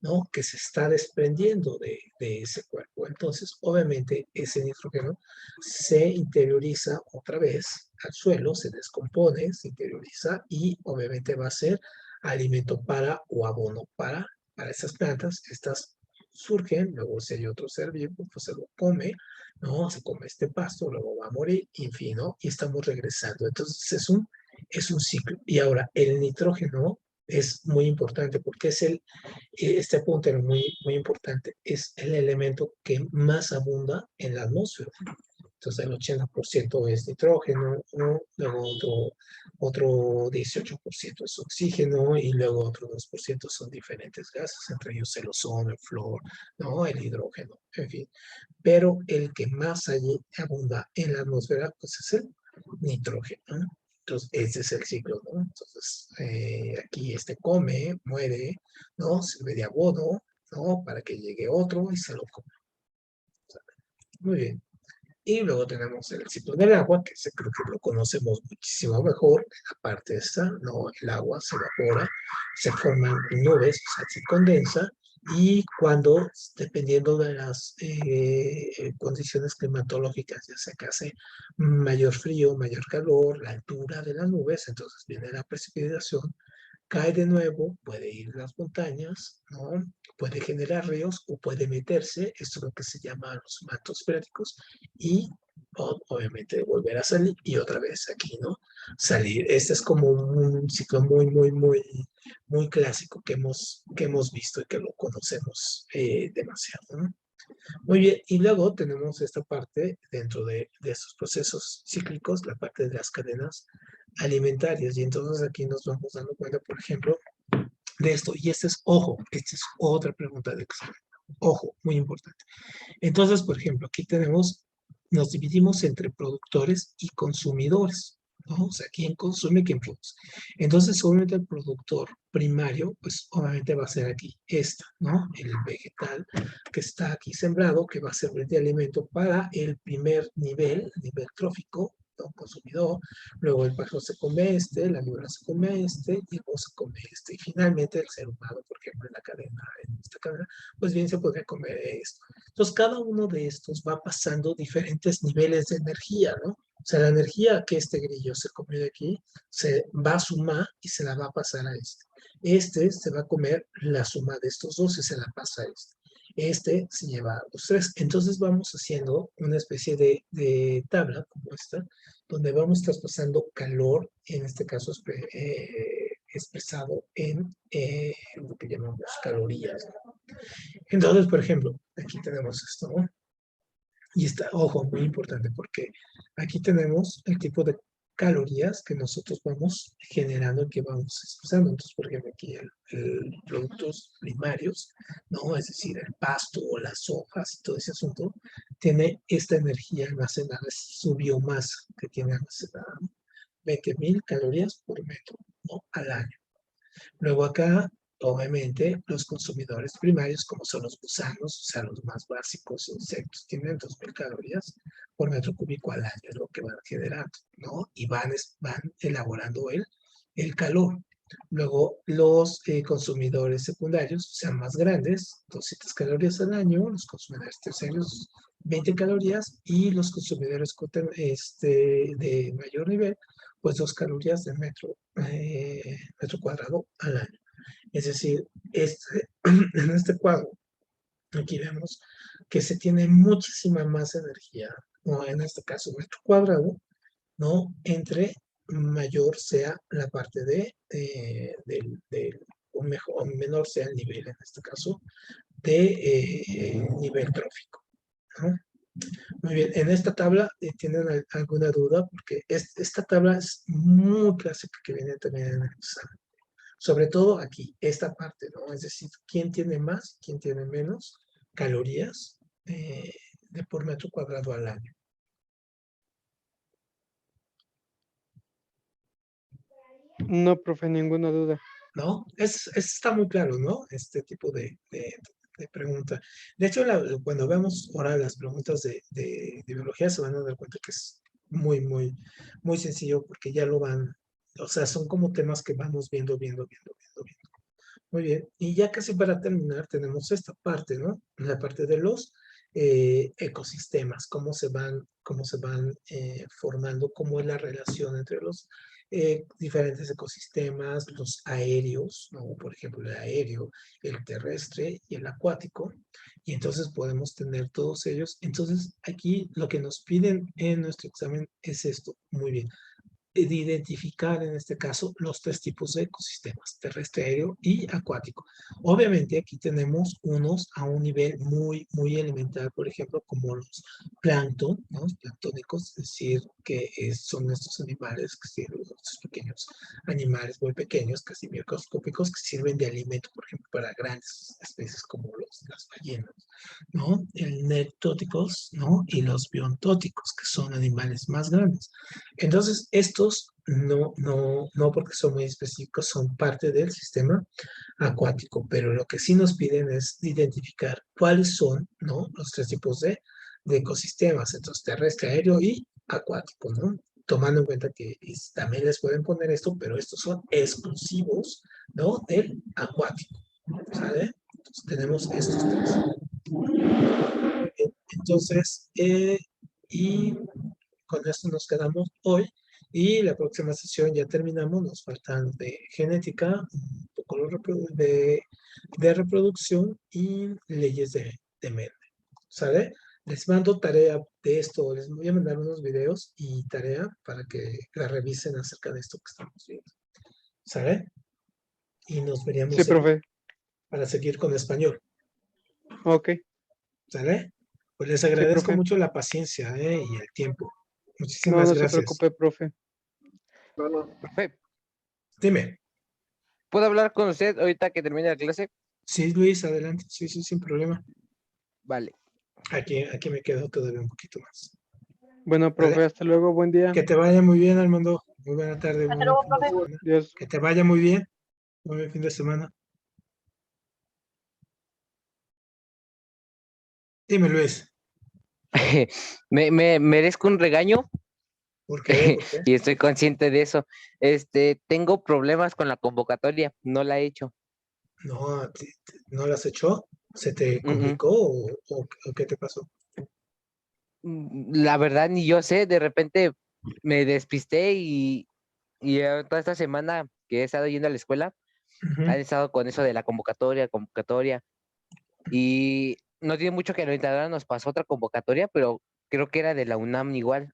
Speaker 1: ¿no? Que se está desprendiendo de ese cuerpo. Entonces, obviamente, ese nitrógeno se interioriza otra vez al suelo, se descompone, se interioriza y obviamente va a ser alimento o abono para esas plantas. Estas surgen, luego si hay otro ser vivo, pues se lo come, ¿no? Se come este pasto, luego va a morir, en fin, ¿no? Y estamos regresando. Entonces es un ciclo. Y ahora, el nitrógeno es muy importante porque este punto era muy, muy importante, es el elemento que más abunda en la atmósfera. Entonces el 80% es nitrógeno, ¿no? Luego otro 18% es oxígeno y luego otro 2% son diferentes gases, entre ellos el ozono, el flúor, ¿no? El hidrógeno, en fin. Pero el que más allí abunda en la atmósfera, pues es el nitrógeno, ¿no? Entonces, ese es el ciclo, ¿no? Entonces, aquí come, muere, ¿no? Sirve de abono, ¿no? Para que llegue otro y se lo coma. Muy bien. Y luego tenemos el ciclo del agua, que creo que lo conocemos muchísimo mejor. La parte esta, ¿no? El agua se evapora, se forman nubes, o sea, se condensa, y cuando, dependiendo de las condiciones climatológicas, ya sea que hace mayor frío, mayor calor, la altura de las nubes, entonces viene la precipitación, cae de nuevo, puede ir a las montañas, ¿no? Puede generar ríos o puede meterse, esto es lo que se llama los mantos freáticos, y obviamente volver a salir y otra vez aquí, ¿no? Salir. Este es como un ciclo muy, muy, muy, muy clásico que hemos visto y que lo conocemos demasiado, ¿no? Muy bien, y luego tenemos esta parte dentro de estos procesos cíclicos, la parte de las cadenas alimentarias, y entonces aquí nos vamos dando cuenta, por ejemplo, de esto, y ojo, esta es otra pregunta de examen, ojo, muy importante. Entonces, por ejemplo, aquí nos dividimos entre productores y consumidores, ¿no? O sea, quién consume, quién produce. Entonces, obviamente el productor primario, pues obviamente va a ser aquí ¿no? El vegetal que está aquí sembrado, que va a servir de alimento para el primer nivel, el nivel trófico, ¿no? Consumidor. Luego el pájaro se come la víbora se come y el búho se come y finalmente el ser humano, por ejemplo, en esta cadena, pues bien se podría comer esto. Entonces, cada uno de estos va pasando diferentes niveles de energía, ¿no? O sea, la energía que este grillo se comió de aquí se va a sumar y se la va a pasar a este. Este se va a comer la suma de estos dos y se la pasa a este. Este se lleva a los tres. Entonces vamos haciendo una especie de tabla como esta, donde vamos traspasando calor, en este caso expresado en lo que llamamos calorías, ¿no? Entonces, por ejemplo, aquí tenemos esto, ¿no? Y está, ojo, muy importante, porque aquí tenemos el tipo de calorías que nosotros vamos generando y que vamos expresando. Entonces, por ejemplo, aquí el productos primarios, ¿no? Es decir, el pasto o las hojas y todo ese asunto, tiene esta energía almacenada, es su biomasa que tiene almacenada, ¿no? 20.000 calorías por metro, ¿no? Al año. Luego acá, obviamente, los consumidores primarios, como son los gusanos, o sea, los más básicos insectos, tienen 2.000 calorías por metro cúbico al año, es lo que van generando, ¿no? Y van elaborando el calor. Luego, los consumidores secundarios, o sea, más grandes, 200 calorías al año, los consumidores terciarios, 20 calorías, y los consumidores de mayor nivel, pues 2 calorías de metro cuadrado al año. Es decir, en este cuadro, aquí vemos que se tiene muchísima más energía, o en este caso metro cuadrado, ¿no? Entre mayor sea la parte o menor sea el nivel, en este caso, de nivel trófico, ¿no? Muy bien, en esta tabla, ¿tienen alguna duda? Porque esta tabla es muy clásica que viene también en el examen. Sobre todo aquí, esta parte, ¿no? Es decir, ¿quién tiene más, quién tiene menos calorías de por metro cuadrado al año?
Speaker 2: No, profe, ninguna duda.
Speaker 1: ¿No? Está muy claro, ¿no? Este tipo de pregunta. De hecho, cuando vemos ahora las preguntas de biología, se van a dar cuenta que es muy, muy, muy sencillo porque ya lo van, o sea, son como temas que vamos viendo. Muy bien, y ya casi para terminar tenemos esta parte, ¿no? La parte de los ecosistemas, cómo se van formando, cómo es la relación entre los diferentes ecosistemas, los aéreos, ¿no? Por ejemplo, el aéreo, el terrestre y el acuático, y entonces podemos tener todos ellos. Entonces, aquí lo que nos piden en nuestro examen es esto, muy bien, de identificar en este caso los tres tipos de ecosistemas, terrestre, aéreo y acuático. Obviamente aquí tenemos unos a un nivel muy, muy elemental, por ejemplo, como los plancton, ¿no? Los planctónicos, es decir, que son estos animales, estos pequeños animales muy pequeños, casi microscópicos, que sirven de alimento, por ejemplo, para grandes especies como las ballenas, ¿no? El nectóticos, ¿no? Y los biontóticos, que son animales más grandes. Entonces, estos no porque son muy específicos, son parte del sistema acuático, pero lo que sí nos piden es identificar cuáles son, ¿no? Los tres tipos de ecosistemas, entonces terrestre, aéreo y acuático, ¿no? Tomando en cuenta que también les pueden poner esto, pero estos son exclusivos, ¿no? Del acuático, ¿sale? Entonces tenemos estos tres. Entonces, y con esto nos quedamos hoy y la próxima sesión ya terminamos, nos faltan de genética, un poco de reproducción y leyes de Mendel, ¿sale? Les mando tarea de esto, les voy a mandar unos videos y tarea para que la revisen acerca de esto que estamos viendo, ¿sale? Y nos veríamos
Speaker 2: Sí, profe.
Speaker 1: para seguir con español,
Speaker 2: Ok.
Speaker 1: ¿sale? Pues les
Speaker 2: Sí,
Speaker 1: agradezco
Speaker 2: profe.
Speaker 1: mucho la paciencia y el tiempo.
Speaker 2: No,
Speaker 1: Muchísimas
Speaker 2: no se
Speaker 1: gracias.
Speaker 2: preocupe, profe.
Speaker 4: Profe,
Speaker 1: Dime.
Speaker 4: ¿puedo hablar con usted ahorita que termine la clase?
Speaker 1: Sí, Luis, adelante. Sí, sin problema.
Speaker 4: Vale.
Speaker 1: Aquí me quedo todavía un poquito más.
Speaker 2: Bueno, profe,
Speaker 1: ¿Vale?
Speaker 2: hasta luego, buen día.
Speaker 1: Que te vaya muy bien, Armando. Muy buena tarde.
Speaker 5: Hasta
Speaker 1: Muy
Speaker 5: luego,
Speaker 1: buen fin de
Speaker 5: profe.
Speaker 1: semana.
Speaker 2: Dios.
Speaker 1: Que te vaya muy bien. Muy buen fin de semana. Dime, Luis.
Speaker 4: Me merezco un regaño
Speaker 1: ¿Por qué? ¿Por qué?
Speaker 4: y estoy consciente de eso. Tengo problemas con la convocatoria, no la he hecho.
Speaker 1: No, ¿no las echó? ¿Se te
Speaker 4: Mm, mm.
Speaker 1: complicó o qué te pasó?
Speaker 4: La verdad ni yo sé, de repente me despisté y toda esta semana que he estado yendo a la escuela,
Speaker 1: Ujú.
Speaker 4: han estado con eso de la convocatoria, y no tiene mucho que lo integraron, nos pasó otra convocatoria, pero creo que era de la UNAM igual,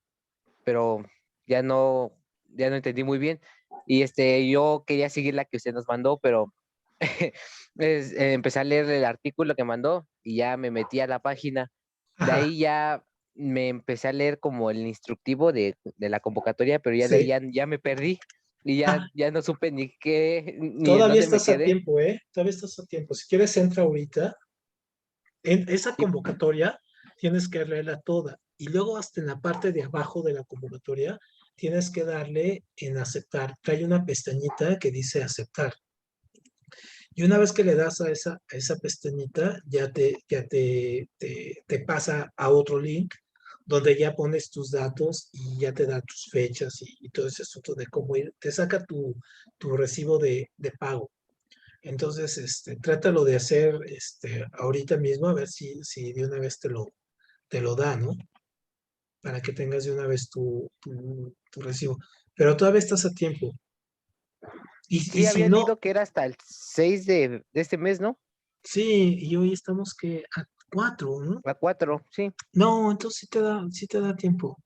Speaker 4: pero ya no, ya no entendí muy bien. Y yo quería seguir la que usted nos mandó, pero empecé a leer el artículo que mandó y ya me metí a la página. De
Speaker 1: Ajá,
Speaker 4: ahí ya me empecé a leer como el instructivo de la convocatoria, pero ya de ahí
Speaker 1: sí.
Speaker 4: ya me perdí y
Speaker 1: Ah,
Speaker 4: ya no supe ni qué, ni en
Speaker 1: todavía
Speaker 4: dónde me
Speaker 1: estás a
Speaker 4: quedé.
Speaker 1: tiempo, ¿eh? Todavía estás a tiempo. Si quieres, entra ahorita. En esa
Speaker 4: Y,
Speaker 1: convocatoria tienes que leerla toda. Y luego hasta en la parte de abajo de la convocatoria tienes que darle en aceptar. Trae una pestañita que dice aceptar. Y una vez que le das a esa pestañita, te pasa a otro link donde ya pones tus datos y ya te da tus fechas y todo ese asunto de cómo ir. Te saca tu recibo de pago. Entonces, trátalo de hacer ahorita mismo, a ver si de una vez te lo da, ¿no? Para que tengas de una vez tu recibo. Pero todavía estás a tiempo. Y
Speaker 4: sí,
Speaker 1: si
Speaker 4: había
Speaker 1: no,
Speaker 4: leído que era hasta el 6 de este mes, ¿no?
Speaker 1: sí, y hoy estamos que a 4, ¿no?
Speaker 4: A 4, sí.
Speaker 1: No, entonces sí te da tiempo.